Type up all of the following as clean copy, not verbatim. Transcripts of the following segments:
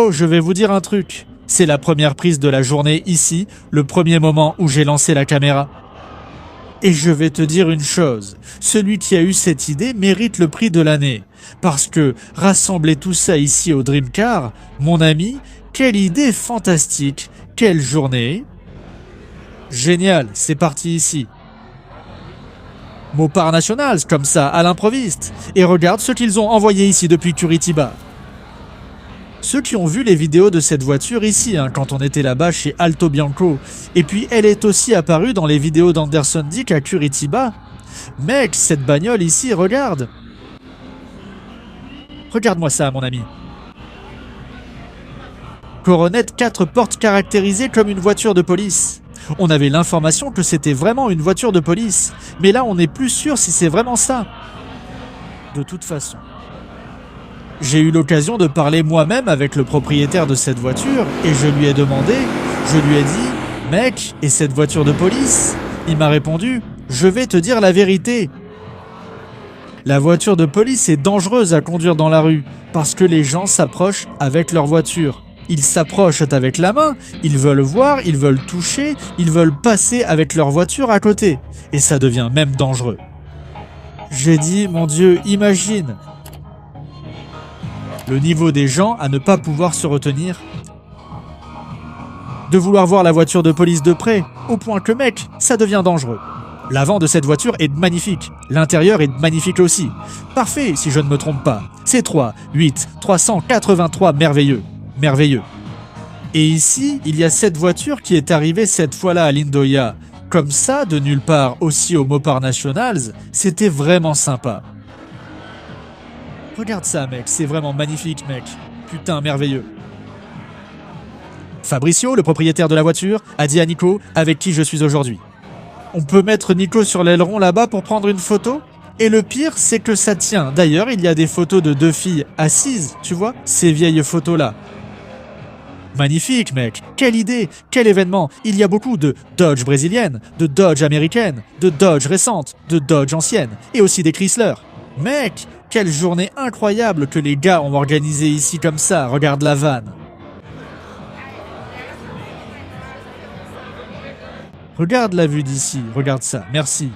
Oh, je vais vous dire un truc. C'est la première prise de la journée ici, le premier moment où j'ai lancé la caméra. Et je vais te dire une chose, celui qui a eu cette idée mérite le prix de l'année. Parce que rassembler tout ça ici au Dream Car, mon ami, quelle idée fantastique, quelle journée. Génial, c'est parti ici. Mopar Nationals, comme ça, à l'improviste. Et regarde ce qu'ils ont envoyé ici depuis Curitiba. Ceux qui ont vu les vidéos de cette voiture ici, quand on était là-bas chez Alto Bianco, et puis elle est aussi apparue dans les vidéos d'Anderson Dick à Curitiba. Mec, cette bagnole ici, regarde. Regarde-moi ça, mon ami. Coronet 4 portes caractérisée comme une voiture de police. On avait l'information que c'était vraiment une voiture de police, mais là on n'est plus sûr si c'est vraiment ça. De toute façon. J'ai eu l'occasion de parler moi-même avec le propriétaire de cette voiture et je lui ai dit « Mec, et cette voiture de police ?» Il m'a répondu « Je vais te dire la vérité. La voiture de police est dangereuse à conduire dans la rue parce que les gens s'approchent avec leur voiture. Ils s'approchent avec la main, ils veulent voir, ils veulent toucher, ils veulent passer avec leur voiture à côté. Et ça devient même dangereux. » J'ai dit « Mon Dieu, imagine !» Le niveau des gens à ne pas pouvoir se retenir. De vouloir voir la voiture de police de près, au point que mec, ça devient dangereux. L'avant de cette voiture est magnifique. L'intérieur est magnifique aussi. Parfait, si je ne me trompe pas. C3, 8, 383, merveilleux. Merveilleux. Et ici, il y a cette voiture qui est arrivée cette fois-là à Lindoya. Comme ça, de nulle part, aussi au Mopar Nationals, c'était vraiment sympa. Regarde ça, mec, c'est vraiment magnifique, mec. Putain, merveilleux. Fabricio, le propriétaire de la voiture, a dit à Nico, avec qui je suis aujourd'hui. On peut mettre Nico sur l'aileron là-bas pour prendre une photo ? Et le pire, c'est que ça tient. D'ailleurs, il y a des photos de deux filles assises, tu vois, ces vieilles photos-là. Magnifique, mec. Quelle idée, quel événement. Il y a beaucoup de Dodge brésiliennes, de Dodge américaines, de Dodge récentes, de Dodge anciennes, et aussi des Chrysler. Mec, quelle journée incroyable que les gars ont organisé ici comme ça, regarde la vanne. Regarde la vue d'ici, regarde ça, merci.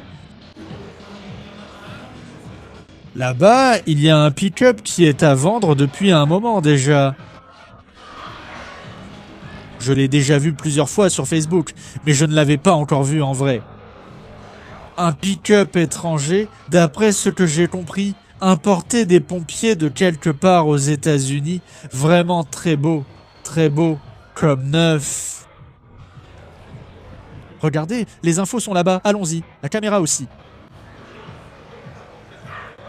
Là-bas, il y a un pick-up qui est à vendre depuis un moment déjà. Je l'ai déjà vu plusieurs fois sur Facebook, mais je ne l'avais pas encore vu en vrai. Un pick-up étranger, d'après ce que j'ai compris, importé des pompiers de quelque part aux États-Unis, vraiment très beau, comme neuf. Regardez, les infos sont là-bas, allons-y, la caméra aussi.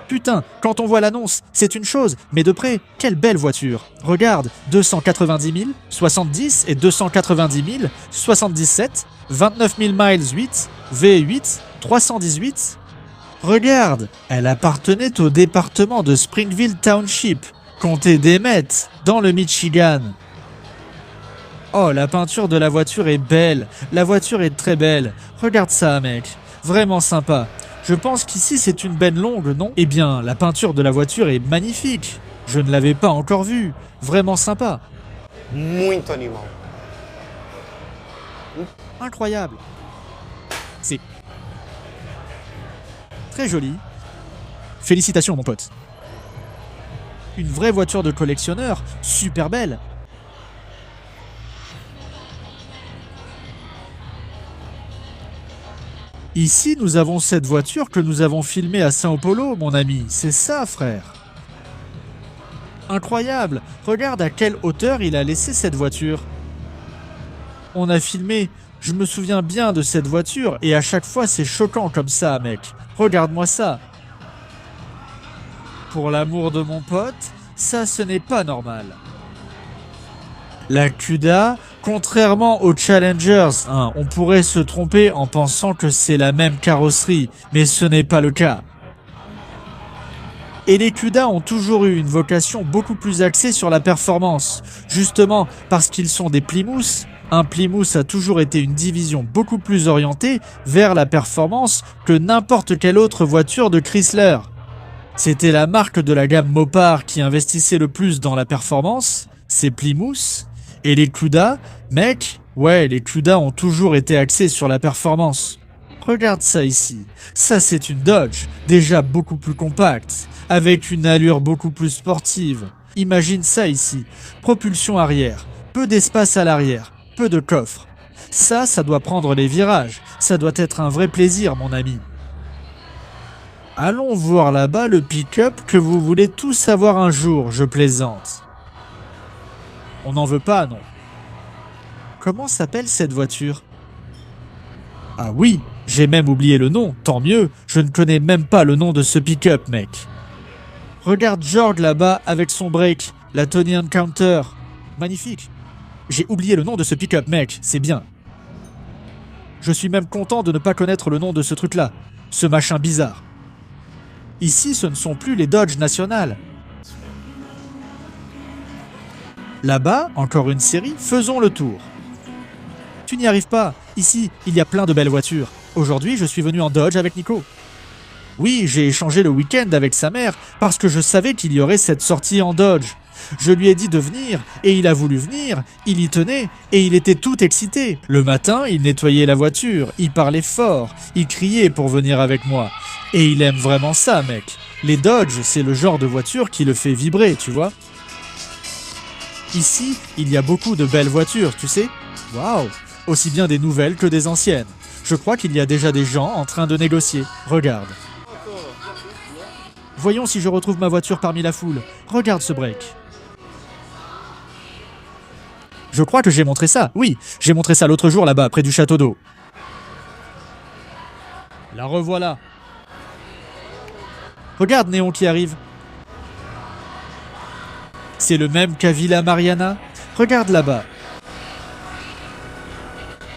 Putain, quand on voit l'annonce, c'est une chose, mais de près, quelle belle voiture. Regarde, 290 000, 70 et 290 000, 77, 29 000 miles 8, V8, 318. Regarde, elle appartenait au département de Springville Township, comté d'Emmett, dans le Michigan. Oh, la peinture de la voiture est belle, la voiture est très belle. Regarde ça, mec, vraiment sympa. Je pense qu'ici c'est une benne longue, non? Eh bien, la peinture de la voiture est magnifique. Je ne l'avais pas encore vue. Vraiment sympa. Muito animal. Incroyable. C'est très joli. Félicitations, mon pote. Une vraie voiture de collectionneur, super belle. Ici, nous avons cette voiture que nous avons filmée à São Paulo, mon ami. C'est ça, frère. Incroyable. Regarde à quelle hauteur il a laissé cette voiture. On a filmé. Je me souviens bien de cette voiture et à chaque fois, c'est choquant comme ça, mec. Regarde-moi ça. Pour l'amour de mon pote, ça, ce n'est pas normal. La Cuda, contrairement aux Challengers, on pourrait se tromper en pensant que c'est la même carrosserie, mais ce n'est pas le cas. Et les Cuda ont toujours eu une vocation beaucoup plus axée sur la performance, justement parce qu'ils sont des Plymouth. Un Plymouth a toujours été une division beaucoup plus orientée vers la performance que n'importe quelle autre voiture de Chrysler. C'était la marque de la gamme Mopar qui investissait le plus dans la performance, C'est Plymouth. Et les Cuda, mec, ouais, les Cuda ont toujours été axés sur la performance. Regarde ça ici. Ça, c'est une Dodge, déjà beaucoup plus compacte, avec une allure beaucoup plus sportive. Imagine ça ici. Propulsion arrière, peu d'espace à l'arrière, peu de coffre. Ça doit prendre les virages. Ça doit être un vrai plaisir, mon ami. Allons voir là-bas le pick-up que vous voulez tous avoir un jour, je plaisante. On n'en veut pas, non. Comment s'appelle cette voiture? Ah oui, j'ai même oublié le nom, tant mieux, je ne connais même pas le nom de ce pick-up, mec. Regarde George là-bas avec son break, la Tony Encounter. Magnifique. J'ai oublié le nom de ce pick-up, mec, c'est bien. Je suis même content de ne pas connaître le nom de ce truc-là, ce machin bizarre. Ici, ce ne sont plus les Dodge nationales. Là-bas, encore une série, faisons le tour. Tu n'y arrives pas. Ici, il y a plein de belles voitures. Aujourd'hui, je suis venu en Dodge avec Nico. Oui, j'ai échangé le week-end avec sa mère parce que je savais qu'il y aurait cette sortie en Dodge. Je lui ai dit de venir et il a voulu venir, il y tenait et il était tout excité. Le matin, il nettoyait la voiture, il parlait fort, il criait pour venir avec moi. Et il aime vraiment ça, mec. Les Dodge, c'est le genre de voiture qui le fait vibrer, tu vois. Ici, il y a beaucoup de belles voitures, tu sais. Waouh! Aussi bien des nouvelles que des anciennes. Je crois qu'il y a déjà des gens en train de négocier. Regarde. Voyons si je retrouve ma voiture parmi la foule. Regarde ce break. Je crois que j'ai montré ça. Oui, j'ai montré ça l'autre jour là-bas, près du château d'eau. La revoilà. Regarde Néon qui arrive. C'est le même qu'à Villa Mariana. Regarde là-bas.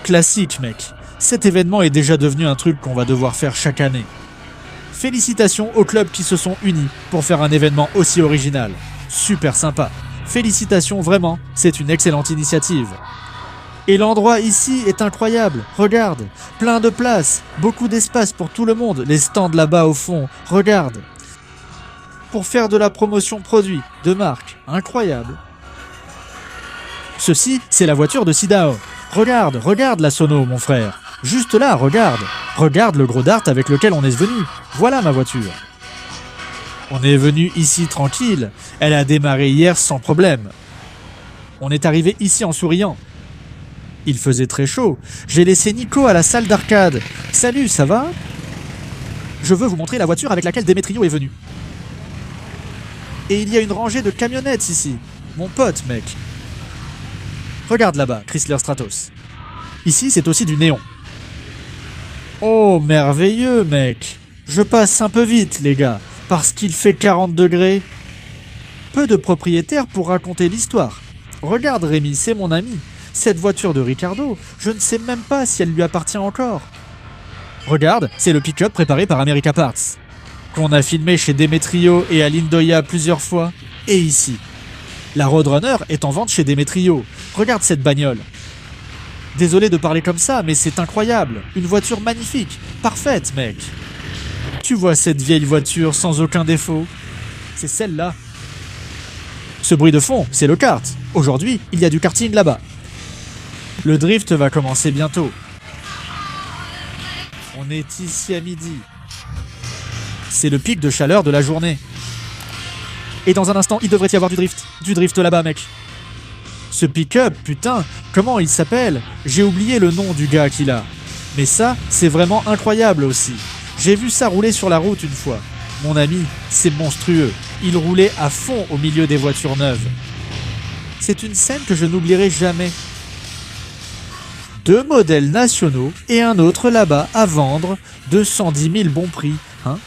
Classique, mec. Cet événement est déjà devenu un truc qu'on va devoir faire chaque année. Félicitations aux clubs qui se sont unis pour faire un événement aussi original. Super sympa. Félicitations vraiment, c'est une excellente initiative. Et l'endroit ici est incroyable. Regarde, plein de places, beaucoup d'espace pour tout le monde. Les stands là-bas au fond, regarde. Pour faire de la promotion produit, de marque, incroyable. Ceci, c'est la voiture de Sidao. Regarde la Sono, mon frère. Juste là, regarde. Regarde le gros Dart avec lequel on est venu. Voilà ma voiture. On est venu ici tranquille. Elle a démarré hier sans problème. On est arrivé ici en souriant. Il faisait très chaud. J'ai laissé Nico à la salle d'arcade. Salut, ça va? Je veux vous montrer la voiture avec laquelle Demetrio est venu. Et il y a une rangée de camionnettes ici. Mon pote, mec. Regarde là-bas, Chrysler Stratos. Ici, c'est aussi du néon. Oh, merveilleux, mec. Je passe un peu vite, les gars, parce qu'il fait 40 degrés. Peu de propriétaires pour raconter l'histoire. Regarde Rémi, c'est mon ami. Cette voiture de Ricardo, je ne sais même pas si elle lui appartient encore. Regarde, c'est le pick-up préparé par America Parts, qu'on a filmé chez Demetrio et à Lindoya plusieurs fois. Et ici, la Roadrunner est en vente chez Demetrio. Regarde cette bagnole. Désolé de parler comme ça, mais c'est incroyable. Une voiture magnifique, parfaite, mec. Tu vois cette vieille voiture sans aucun défaut? C'est celle-là. Ce bruit de fond, c'est le kart. Aujourd'hui, il y a du karting là-bas. Le drift va commencer bientôt. On est ici à midi. C'est le pic de chaleur de la journée. Et dans un instant, il devrait y avoir du drift. Du drift là-bas, mec. Ce pick-up, putain, comment il s'appelle? J'ai oublié le nom du gars qu'il a. Mais ça, c'est vraiment incroyable aussi. J'ai vu ça rouler sur la route une fois. Mon ami, c'est monstrueux. Il roulait à fond au milieu des voitures neuves. C'est une scène que je n'oublierai jamais. 2 modèles nationaux et un autre là-bas à vendre. 210 000 bon prix, hein?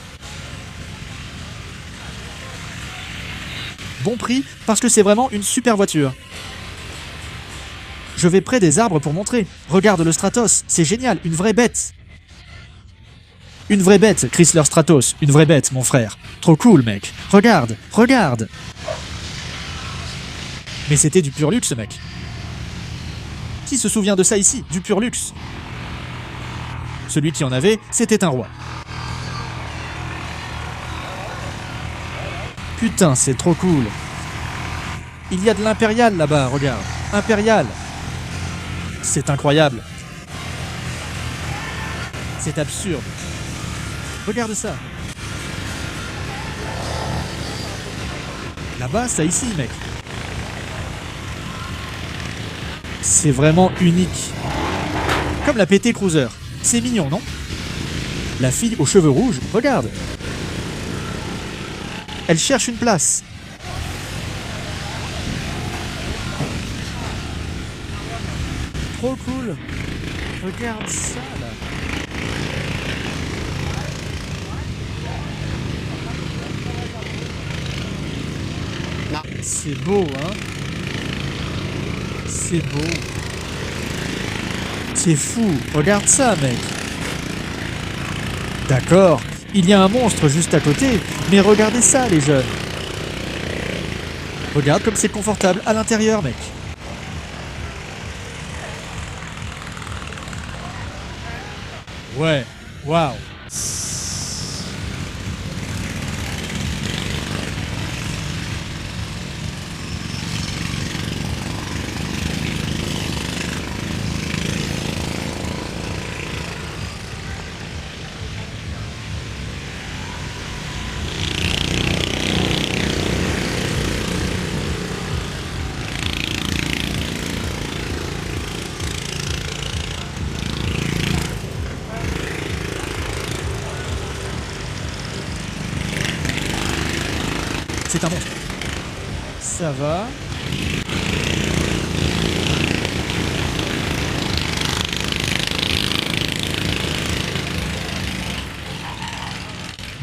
Bon prix parce que c'est vraiment une super voiture. Je vais près des arbres pour montrer. Regarde le Stratos, c'est génial, une vraie bête. Une vraie bête, Chrysler Stratos, une vraie bête, mon frère. Trop cool, mec. Regarde, regarde. Mais c'était du pur luxe, mec. Qui se souvient de ça ici, du pur luxe? Celui qui en avait, c'était un roi. Putain, c'est trop cool. Il y a de l'impérial là-bas, regarde. Impérial. C'est incroyable. C'est absurde. Regarde ça. Là-bas, ça ici, mec. C'est vraiment unique. Comme la PT Cruiser. C'est mignon, non? La fille aux cheveux rouges, regarde. Elle cherche une place. Trop cool. Regarde ça, là. Non. C'est beau, hein? C'est beau. C'est fou. Regarde ça, mec. D'accord, il y a un monstre juste à côté, mais regardez ça, les jeunes. Regarde comme c'est confortable à l'intérieur, mec. Ouais, waouh. C'est un monstre. Ça va.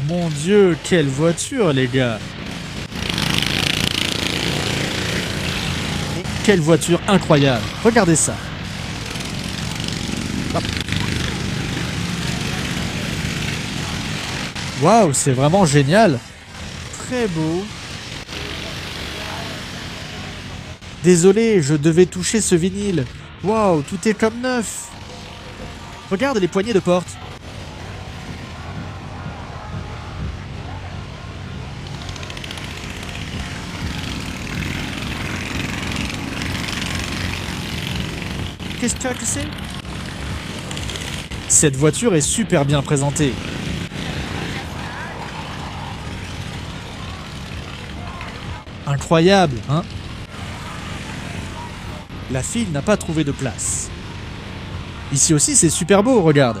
Mon Dieu, quelle voiture, les gars. Quelle voiture incroyable. Regardez ça. Hop. Waouh, c'est vraiment génial. Très beau. Désolé, je devais toucher ce vinyle. Waouh, tout est comme neuf. Regarde les poignées de porte. Qu'est-ce que c'est? Cette voiture est super bien présentée. Incroyable, hein? La file n'a pas trouvé de place. Ici aussi, c'est super beau, regarde.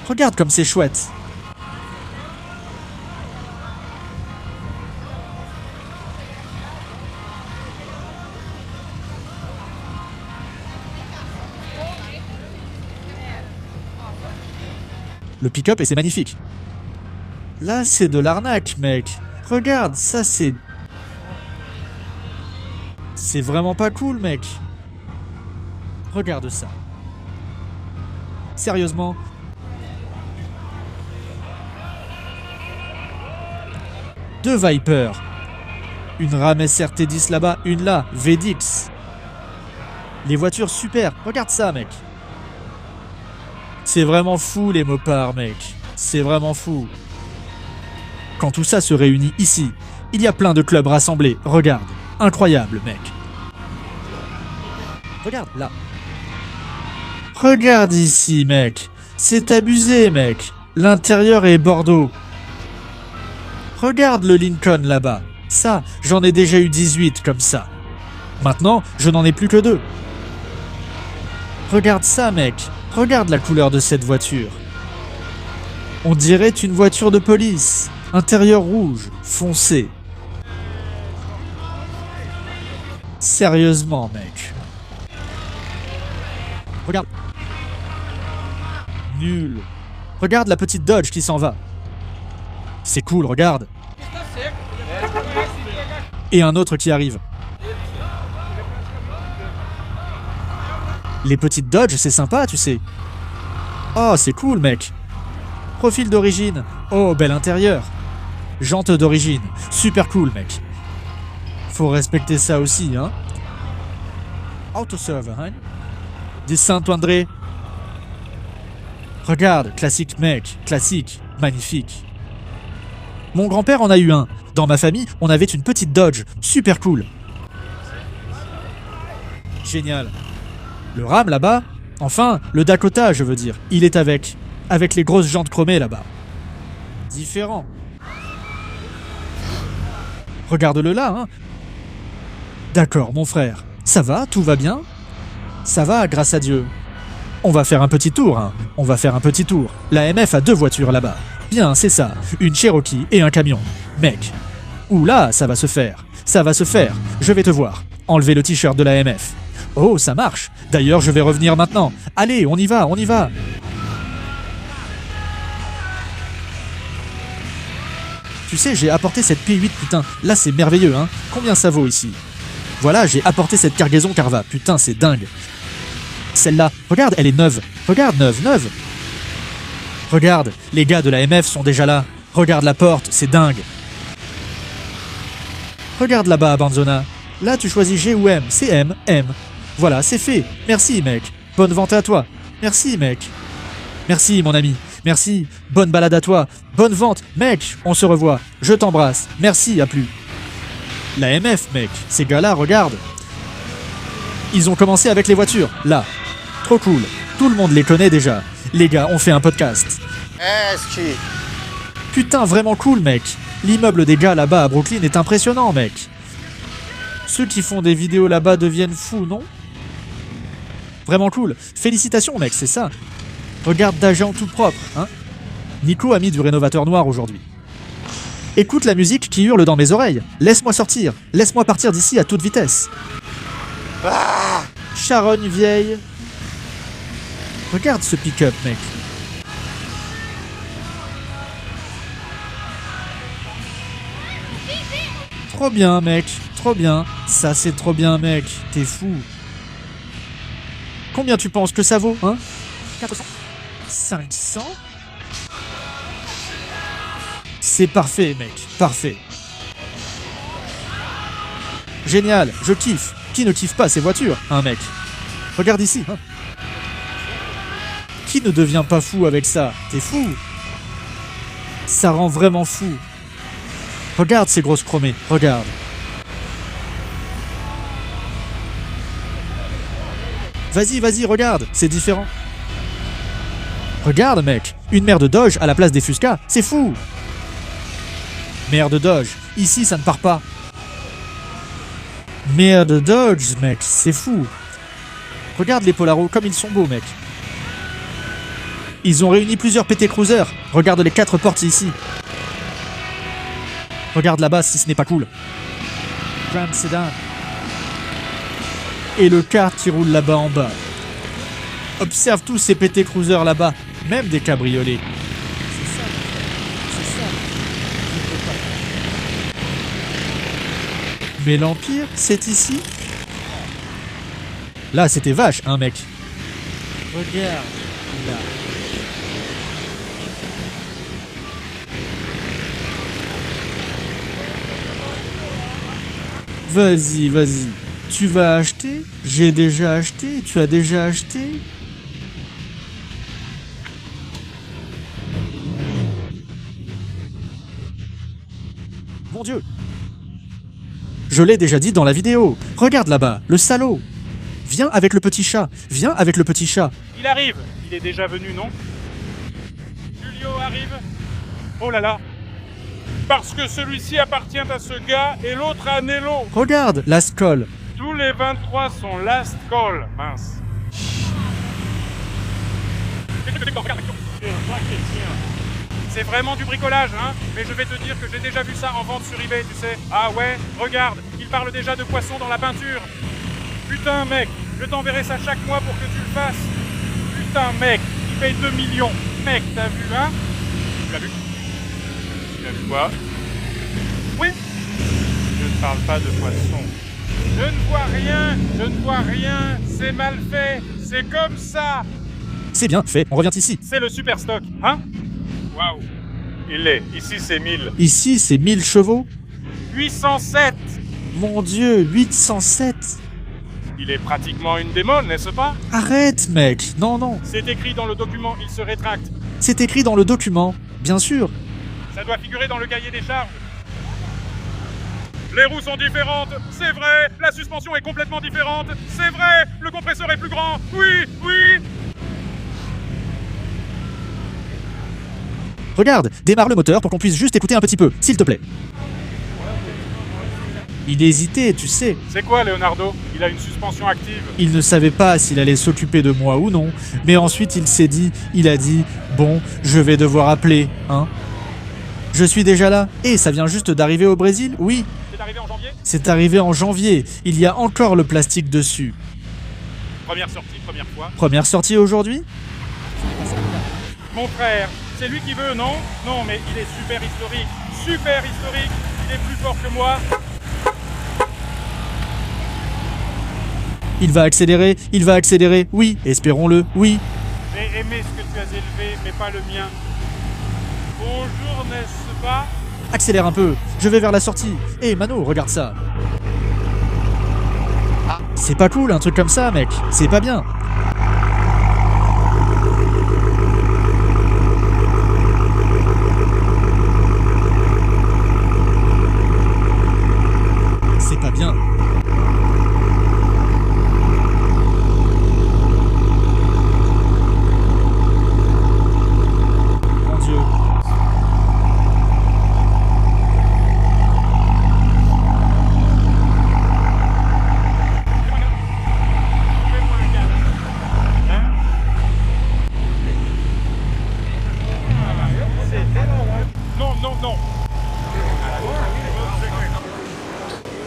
Regarde comme c'est chouette. Le pick-up et c'est magnifique. Là, c'est de l'arnaque, mec. Regarde, ça c'est... C'est vraiment pas cool, mec. Regarde ça. Sérieusement. Deux Viper. Une Ram SRT10 là-bas, une là, VDX. Les voitures super. Regarde ça, mec. C'est vraiment fou, les mopards, mec. C'est vraiment fou. Quand tout ça se réunit ici, il y a plein de clubs rassemblés. Regarde. Incroyable, mec. Regarde, là. Regarde ici, mec. C'est abusé, mec. L'intérieur est bordeaux. Regarde le Lincoln là-bas. Ça, j'en ai déjà eu 18 comme ça. Maintenant, je n'en ai plus que 2. Regarde ça, mec. Regarde la couleur de cette voiture. On dirait une voiture de police. Intérieur rouge, foncé. Sérieusement, mec. Regarde. Nul. Regarde la petite Dodge qui s'en va. C'est cool, regarde. Et un autre qui arrive. Les petites Dodge, c'est sympa, tu sais. Oh, c'est cool, mec. Profil d'origine. Oh, bel intérieur. Jantes d'origine. Super cool, mec. Faut respecter ça aussi, hein. Autoserver, hein. Des Saint-André. Regarde, classique, mec. Classique. Magnifique. Mon grand-père en a eu un. Dans ma famille, on avait une petite Dodge. Super cool. Génial. Le Ram là-bas, enfin, le Dakota, je veux dire, il est avec les grosses jantes chromées là-bas. Différent. Regarde-le là, hein. D'accord, mon frère. Ça va, tout va bien? Ça va, grâce à Dieu. On va faire un petit tour, hein. On va faire un petit tour. La MF a 2 voitures là-bas. Bien, c'est ça. Une Cherokee et un camion. Mec. Ouh là, ça va se faire. Ça va se faire. Je vais te voir. Enlever le t-shirt de la MF. Oh, ça marche. D'ailleurs, je vais revenir maintenant. Allez, on y va, on y va. Tu sais, j'ai apporté cette P8, putain. Là, c'est merveilleux, hein. Combien ça vaut ici? Voilà, j'ai apporté cette cargaison Carva. Putain, c'est dingue. Celle-là, regarde, elle est neuve. Regarde, neuve. Regarde, les gars de la MF sont déjà là. Regarde la porte, c'est dingue. Regarde là-bas, Abanzona. Là, tu choisis G ou M. C'est M, M. Voilà, c'est fait. Merci, mec. Bonne vente à toi. Merci, mec. Merci, mon ami. Merci. Bonne balade à toi. Bonne vente. Mec, on se revoit. Je t'embrasse. Merci, à plus. La MF, mec. Ces gars-là, regarde. Ils ont commencé avec les voitures. Là. Trop cool. Tout le monde les connaît déjà. Les gars, on fait un podcast. Esti. Putain, vraiment cool, mec. L'immeuble des gars là-bas à Brooklyn est impressionnant, mec. Ceux qui font des vidéos là-bas deviennent fous, non? Vraiment cool. Félicitations, mec, c'est ça. Regarde d'agent tout propre, hein. Nico a mis du rénovateur noir aujourd'hui. Écoute la musique qui hurle dans mes oreilles. Laisse-moi sortir. Laisse-moi partir d'ici à toute vitesse. Ah, Charogne vieille. Regarde ce pick-up, mec. Trop bien, mec. Trop bien. Ça, c'est trop bien, mec. T'es fou. Combien tu penses que ça vaut, hein? 400. 500. C'est parfait, mec. Parfait. Génial. Je kiffe. Qui ne kiffe pas ces voitures, hein, mec? Regarde ici, hein. Qui ne devient pas fou avec ça? T'es fou. Ça rend vraiment fou. Regarde ces grosses chromées, regarde. Vas-y, vas-y, regarde, c'est différent. Regarde, mec, une mère de Dodge à la place des Fusca, c'est fou. Mère de Dodge, ici ça ne part pas. Mère de Dodge, mec, c'est fou. Regarde les Polaros, comme ils sont beaux, mec. Ils ont réuni plusieurs PT Cruiser. Regarde les 4 portes ici. Regarde là-bas si ce n'est pas cool. Grand Sedan. Et le car qui roule là-bas en bas. Observe tous ces PT Cruiser là-bas. Même des cabriolets. C'est ça. C'est ça. Mais l'Empire, c'est ici? Là, c'était vache, hein, mec. Regarde. Là. Vas-y, vas-y. Tu vas acheter? J'ai déjà acheté? Tu as déjà acheté? Mon Dieu! Je l'ai déjà dit dans la vidéo. Regarde là-bas, le salaud. Viens avec le petit chat. Viens avec le petit chat. Il arrive. Il est déjà venu, non? Julio arrive. Oh là là. Parce que celui-ci appartient à ce gars et l'autre à Nello. Regarde, last call. Tous les 23 sont last call. Mince. C'est vraiment du bricolage, hein? Mais je vais te dire que j'ai déjà vu ça en vente sur eBay, tu sais. Ah ouais, regarde, il parle déjà de poissons dans la peinture. Putain, mec, je t'enverrai ça chaque mois pour que tu le fasses. Putain, mec, il paye 2 millions. Mec, t'as vu, hein? Tu l'as vu? Tu as vu quoi? Oui. Je ne parle pas de poisson. Je ne vois rien, je ne vois rien. C'est mal fait, c'est comme ça. C'est bien fait, on revient ici. C'est le super stock, hein? Waouh. Il l'est, ici c'est 1000. Ici, c'est 1000 chevaux. 807. Mon Dieu, 807. Il est pratiquement une démon, n'est-ce pas? Arrête, mec. Non, non. C'est écrit dans le document, il se rétracte. C'est écrit dans le document. Bien sûr. Ça doit figurer dans le cahier des charges. Les roues sont différentes, c'est vrai. La suspension est complètement différente, c'est vrai. Le compresseur est plus grand, oui, oui. Regarde, démarre le moteur pour qu'on puisse juste écouter un petit peu, s'il te plaît. Il hésitait, tu sais. C'est quoi, Leonardo? Il a une suspension active. Il ne savait pas s'il allait s'occuper de moi ou non, mais ensuite il a dit « Bon, je vais devoir appeler, hein ?» Je suis déjà là. Et ça vient juste d'arriver au Brésil? Oui. C'est arrivé en janvier? C'est arrivé en janvier. Il y a encore le plastique dessus. Première sortie, première fois. Première sortie aujourd'hui? Mon frère, c'est lui qui veut, non? Non, mais il est super historique. Super historique. Il est plus fort que moi. Il va accélérer, oui, espérons-le, oui. J'ai aimé ce que tu as élevé, mais pas le mien. Bonjour, n'est-ce pas? Accélère un peu, je vais vers la sortie. Hé Mano, regarde ça. C'est pas cool un truc comme ça, mec, c'est pas bien. C'est pas bien. Mon Dieu. Non, non, non.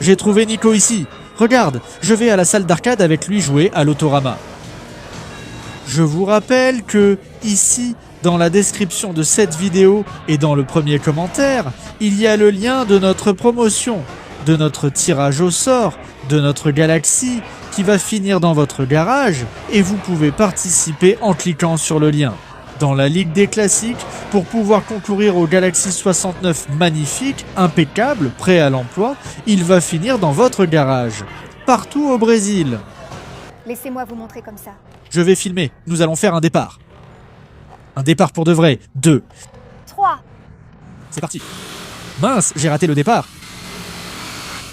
J'ai trouvé Nico ici. Regarde, je vais à la salle d'arcade avec lui jouer à l'Autorama. Je vous rappelle que, ici, dans la description de cette vidéo et dans le premier commentaire, il y a le lien de notre promotion, de notre tirage au sort, de notre galaxie, qui va finir dans votre garage, et vous pouvez participer en cliquant sur le lien. Dans la Ligue des Classiques, pour pouvoir concourir au Galaxy 69 magnifique, impeccable, prêt à l'emploi, il va finir dans votre garage. Partout au Brésil. Laissez-moi vous montrer comme ça. Je vais filmer, nous allons faire un départ. Un départ pour de vrai. 2. 3. C'est parti. Mince, j'ai raté le départ.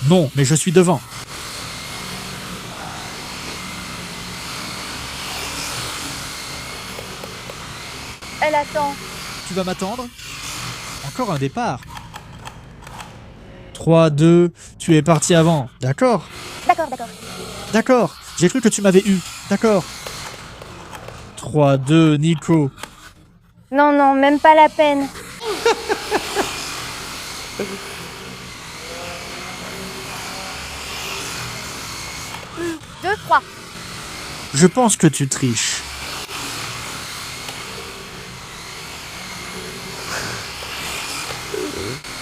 Non, mais je suis devant. Elle attend. Tu vas m'attendre? Encore un départ. 3, 2, tu es parti avant. D'accord. D'accord, d'accord. D'accord, j'ai cru que tu m'avais eu. D'accord. 3, 2, Nico. Non, non, même pas la peine. 2, 3. Je pense que tu triches.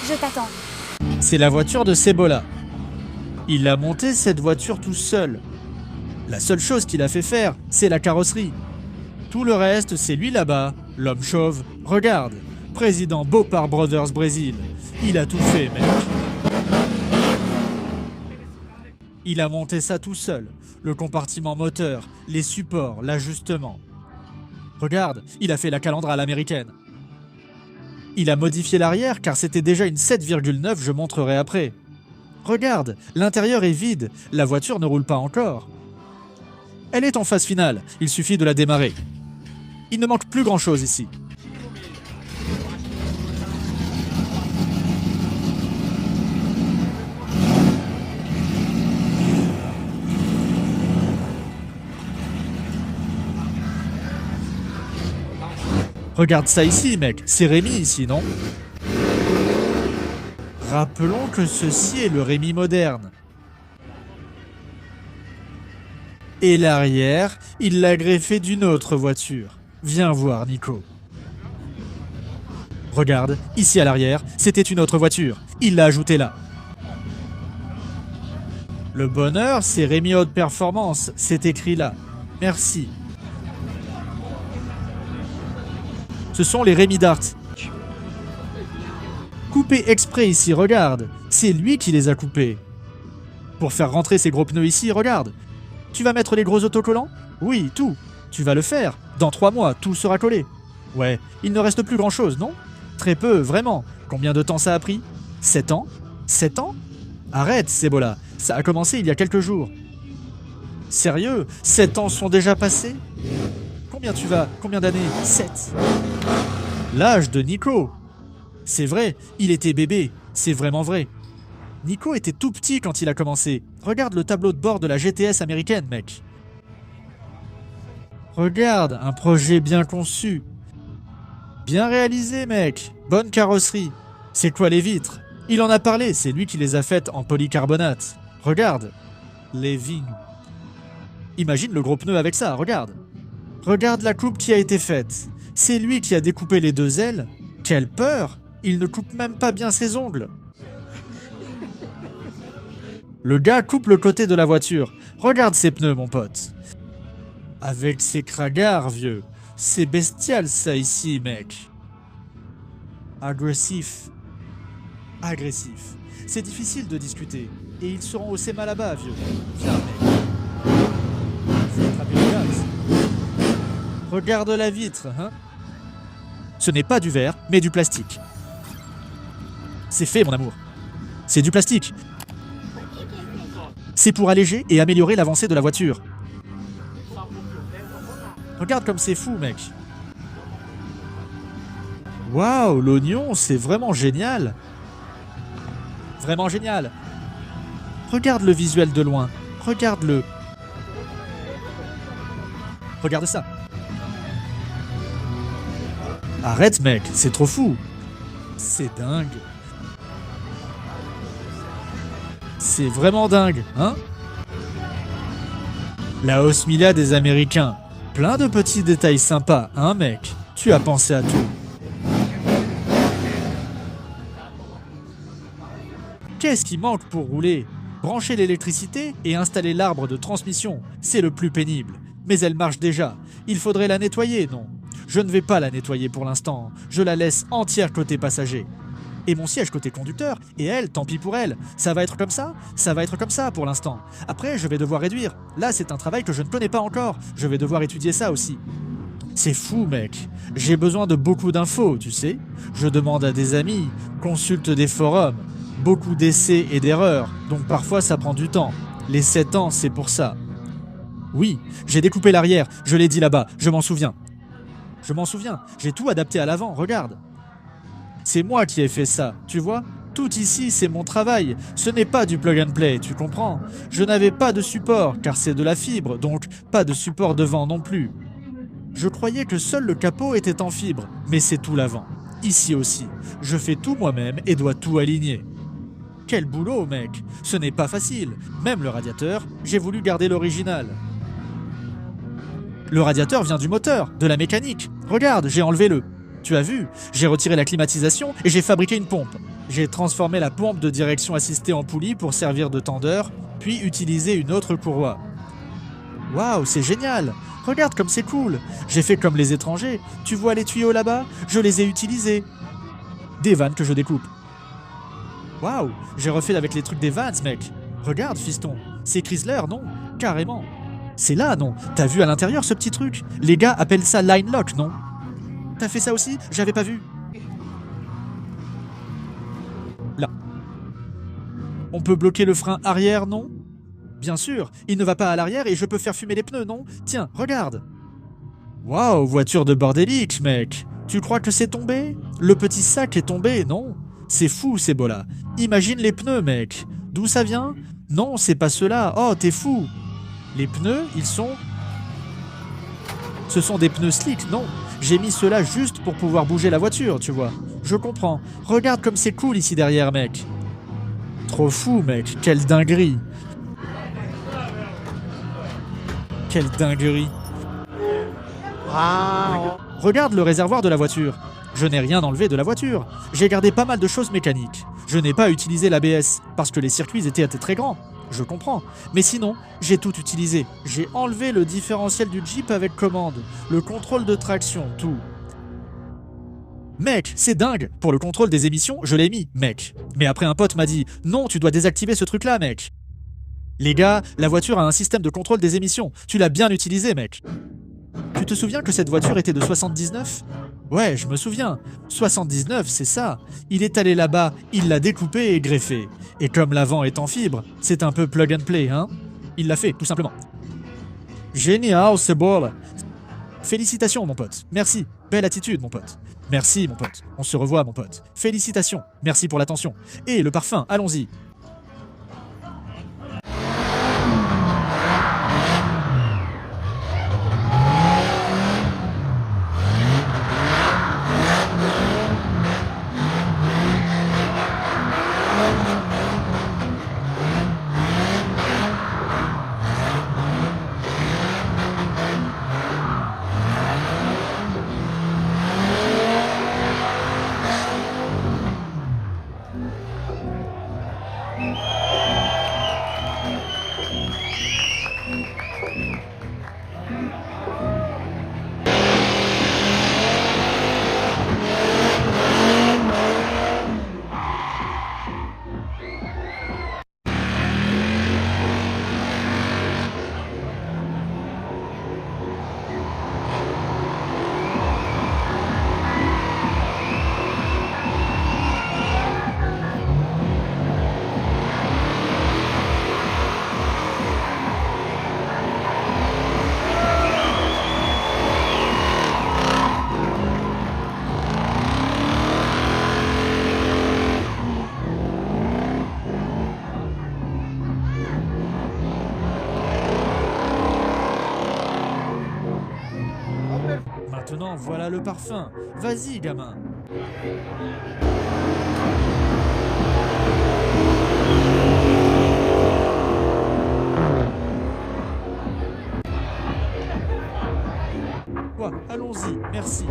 Je t'attends. C'est la voiture de Cebola. Il a monté cette voiture tout seul. La seule chose qu'il a fait faire, c'est la carrosserie. Tout le reste, c'est lui là-bas, l'homme chauve. Regarde, président Bopar Brothers Brésil. Il a tout fait, mec. Il a monté ça tout seul. Le compartiment moteur, les supports, l'ajustement. Regarde, il a fait la calandre à l'américaine. Il a modifié l'arrière car c'était déjà une 7,9, je montrerai après. Regarde, l'intérieur est vide, la voiture ne roule pas encore. Elle est en phase finale, il suffit de la démarrer. Il ne manque plus grand chose ici. Regarde ça ici, mec. C'est Rémi ici, non? Rappelons que ceci est le Rémi moderne. Et l'arrière, il l'a greffé d'une autre voiture. Viens voir, Nico. Regarde, ici à l'arrière, c'était une autre voiture. Il l'a ajoutée là. Le bonheur, c'est Rémi Haute Performance. C'est écrit là. Merci. Ce sont les Rémi Dart. Coupés exprès ici, regarde. C'est lui qui les a coupés. Pour faire rentrer ces gros pneus ici, regarde. Tu vas mettre les gros autocollants? Oui, tout. Tu vas le faire. Dans 3 mois, tout sera collé. Ouais, il ne reste plus grand chose, non? Très peu, vraiment. Combien de temps ça a pris? 7 ans? 7 ans? Arrête, Cebola, ça a commencé il y a quelques jours. Sérieux? 7 ans sont déjà passés? Combien tu vas? Combien d'années? 7. L'âge de Nico. C'est vrai, il était bébé, c'est vraiment vrai. Nico était tout petit quand il a commencé. Regarde le tableau de bord de la GTS américaine, mec. Regarde, un projet bien conçu. Bien réalisé, mec. Bonne carrosserie. C'est quoi les vitres? Il en a parlé, c'est lui qui les a faites en polycarbonate. Regarde. Les vignes. Imagine le gros pneu avec ça, regarde. Regarde la coupe qui a été faite. C'est lui qui a découpé les 2 ailes. Quelle peur! Il ne coupe même pas bien ses ongles. Le gars coupe le côté de la voiture. Regarde ses pneus, mon pote. Avec ses cragars, vieux. C'est bestial, ça, ici, mec. Agressif. Agressif. C'est difficile de discuter. Et ils seront au SEMA là-bas, vieux. Viens, mec. Faut attraper le gaz. Regarde la vitre, hein. Ce n'est pas du verre, mais du plastique. C'est fait, mon amour. C'est du plastique. C'est pour alléger et améliorer l'avancée de la voiture. Regarde comme c'est fou, mec. Waouh, l'oignon, c'est vraiment génial. Vraiment génial. Regarde le visuel de loin. Regarde-le. Regarde ça. Arrête, mec, c'est trop fou. C'est dingue. C'est vraiment dingue, hein? La hausse Mila des Américains. Plein de petits détails sympas, hein, mec? Tu as pensé à tout. Qu'est-ce qui manque pour rouler? Brancher l'électricité et installer l'arbre de transmission, c'est le plus pénible. Mais elle marche déjà. Il faudrait la nettoyer, non? Je ne vais pas la nettoyer pour l'instant. Je la laisse entière côté passager. Et mon siège côté conducteur, et elle, tant pis pour elle. Ça va être comme ça? Ça va être comme ça pour l'instant. Après, je vais devoir réduire. Là, c'est un travail que je ne connais pas encore. Je vais devoir étudier ça aussi. C'est fou, mec. J'ai besoin de beaucoup d'infos, tu sais. Je demande à des amis, consulte des forums. Beaucoup d'essais et d'erreurs, donc parfois ça prend du temps. Les 7 ans, c'est pour ça. Oui, j'ai découpé l'arrière, je l'ai dit là-bas, je m'en souviens. Je m'en souviens, j'ai tout adapté à l'avant, regarde. C'est moi qui ai fait ça, tu vois? Tout ici, c'est mon travail. Ce n'est pas du plug and play, tu comprends? Je n'avais pas de support, car c'est de la fibre, donc pas de support devant non plus. Je croyais que seul le capot était en fibre, mais c'est tout l'avant. Ici aussi, je fais tout moi-même et dois tout aligner. Quel boulot, mec! Ce n'est pas facile. Même le radiateur, j'ai voulu garder l'original. Le radiateur vient du moteur, de la mécanique. Regarde, j'ai enlevé le... Tu as vu? J'ai retiré la climatisation et j'ai fabriqué une pompe. J'ai transformé la pompe de direction assistée en poulie pour servir de tendeur, puis utilisé une autre courroie. Waouh, c'est génial! Regarde comme c'est cool! J'ai fait comme les étrangers. Tu vois les tuyaux là-bas? Je les ai utilisés. Des vannes que je découpe. Waouh, j'ai refait avec les trucs des Vans, mec. Regarde, fiston. C'est Chrysler, non? Carrément. C'est là, non? T'as vu à l'intérieur ce petit truc? Les gars appellent ça line lock, non? T'as fait ça aussi? J'avais pas vu. Là. On peut bloquer le frein arrière, non? Bien sûr, il ne va pas à l'arrière et je peux faire fumer les pneus, non? Tiens, regarde. Waouh, voiture de bordélique, mec. Tu crois que c'est tombé? Le petit sac est tombé, non? C'est fou, Cebola. Imagine les pneus, mec. D'où ça vient? Non, c'est pas cela. Oh, t'es fou. Les pneus, ils sont... Ce sont des pneus slick, non? J'ai mis cela juste pour pouvoir bouger la voiture, tu vois. Je comprends. Regarde comme c'est cool ici derrière, mec. Trop fou, mec. Quelle dinguerie. Quelle dinguerie. Wow. Regarde le réservoir de la voiture. Je n'ai rien enlevé de la voiture. J'ai gardé pas mal de choses mécaniques. Je n'ai pas utilisé l'ABS parce que les circuits étaient très grands. Je comprends. Mais sinon, j'ai tout utilisé. J'ai enlevé le différentiel du Jeep avec commande, le contrôle de traction, tout. Mec, c'est dingue. Pour le contrôle des émissions, je l'ai mis, mec. Mais après un pote m'a dit « Non, tu dois désactiver ce truc-là, mec. » Les gars, la voiture a un système de contrôle des émissions. Tu l'as bien utilisé, mec. Tu te souviens que cette voiture était de 79? Ouais, je me souviens. 79, c'est ça. Il est allé là-bas, il l'a découpé et greffé. Et comme l'avant est en fibre, c'est un peu plug and play, hein? Il l'a fait, tout simplement. Génial, c'est beau. Félicitations, mon pote. Merci. Belle attitude, mon pote. Merci, mon pote. On se revoit, mon pote. Félicitations. Merci pour l'attention. Et le parfum, allons-y. Maintenant, voilà le parfum. Vas-y, gamin. Quoi, allons-y, merci.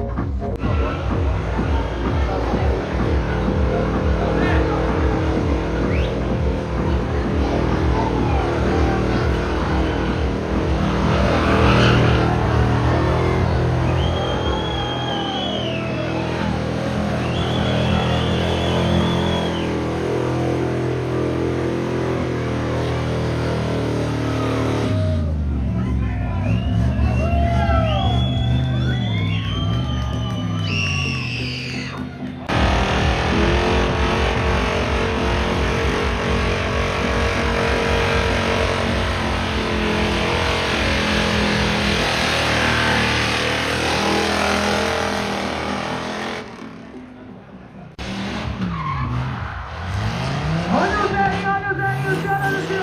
Olha o velho, olha o velho,